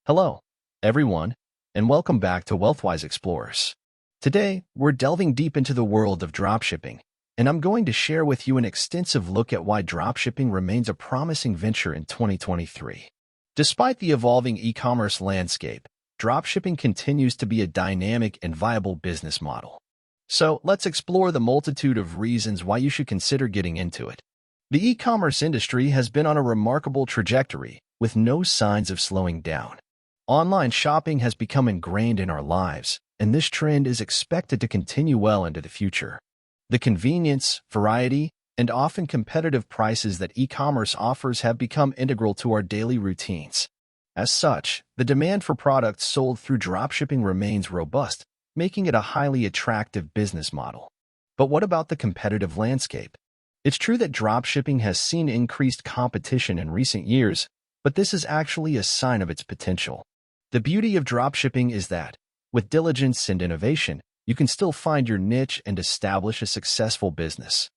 Hello, everyone, and welcome back to Wealthwise Explorers. Today, we're delving deep into the world of dropshipping, and I'm going to share with you an extensive look at why dropshipping remains a promising venture in 2023. Despite the evolving e-commerce landscape, dropshipping continues to be a dynamic and viable business model. So, let's explore the multitude of reasons why you should consider getting into it. The e-commerce industry has been on a remarkable trajectory, with no signs of slowing down. Online shopping has become ingrained in our lives, and this trend is expected to continue well into the future. The convenience, variety, and often competitive prices that e-commerce offers have become integral to our daily routines. As such, the demand for products sold through dropshipping remains robust, making it a highly attractive business model. But what about the competitive landscape? It's true that dropshipping has seen increased competition in recent years, but this is actually a sign of its potential. The beauty of dropshipping is that, with diligence and innovation, you can still find your niche and establish a successful business.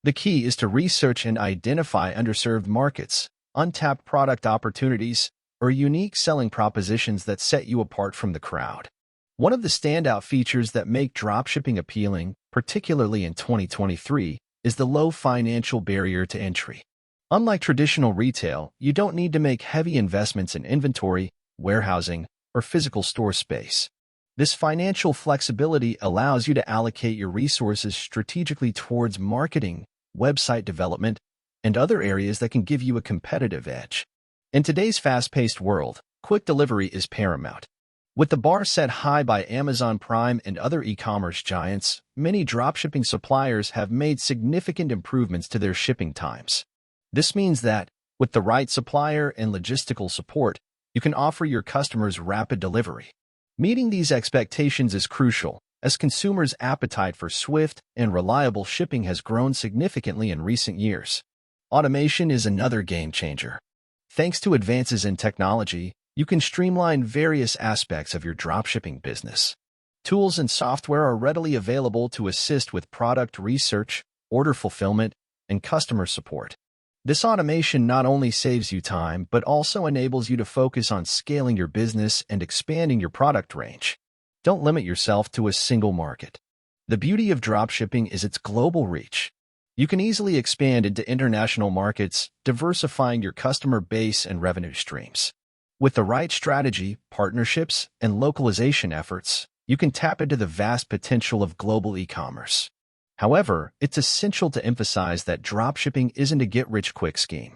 The key is to research and identify underserved markets, untapped product opportunities, or unique selling propositions that set you apart from the crowd. One of the standout features that make dropshipping appealing, particularly in 2023, is the low financial barrier to entry. Unlike traditional retail, you don't need to make heavy investments in inventory, warehousing, or physical store space. This financial flexibility allows you to allocate your resources strategically towards marketing, website development, and other areas that can give you a competitive edge. In today's fast-paced world, quick delivery is paramount. With the bar set high by Amazon Prime and other e-commerce giants, many dropshipping suppliers have made significant improvements to their shipping times. This means that, with the right supplier and logistical support, you can offer your customers rapid delivery. Meeting these expectations is crucial, as consumers' appetite for swift and reliable shipping has grown significantly in recent years. Automation is another game changer. Thanks to advances in technology, you can streamline various aspects of your dropshipping business. Tools and software are readily available to assist with product research, order fulfillment, and customer support. This automation not only saves you time, but also enables you to focus on scaling your business and expanding your product range. Don't limit yourself to a single market. The beauty of dropshipping is its global reach. You can easily expand into international markets, diversifying your customer base and revenue streams. With the right strategy, partnerships, and localization efforts, you can tap into the vast potential of global e-commerce. However, it's essential to emphasize that dropshipping isn't a get-rich-quick scheme.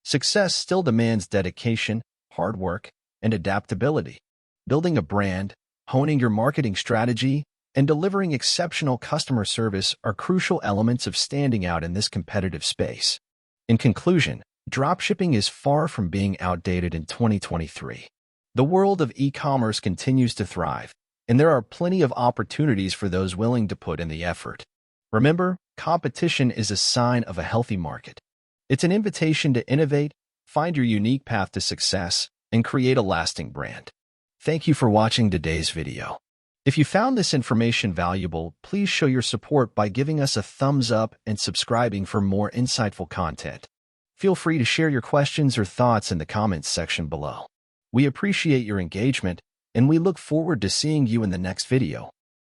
Success still demands dedication, hard work, and adaptability. Building a brand, honing your marketing strategy, and delivering exceptional customer service are crucial elements of standing out in this competitive space. In conclusion, dropshipping is far from being outdated in 2023. The world of e-commerce continues to thrive, and there are plenty of opportunities for those willing to put in the effort. Remember, competition is a sign of a healthy market. It's an invitation to innovate, find your unique path to success, and create a lasting brand. Thank you for watching today's video. If you found this information valuable, please show your support by giving us a thumbs up and subscribing for more insightful content. Feel free to share your questions or thoughts in the comments section below. We appreciate your engagement, and we look forward to seeing you in the next video.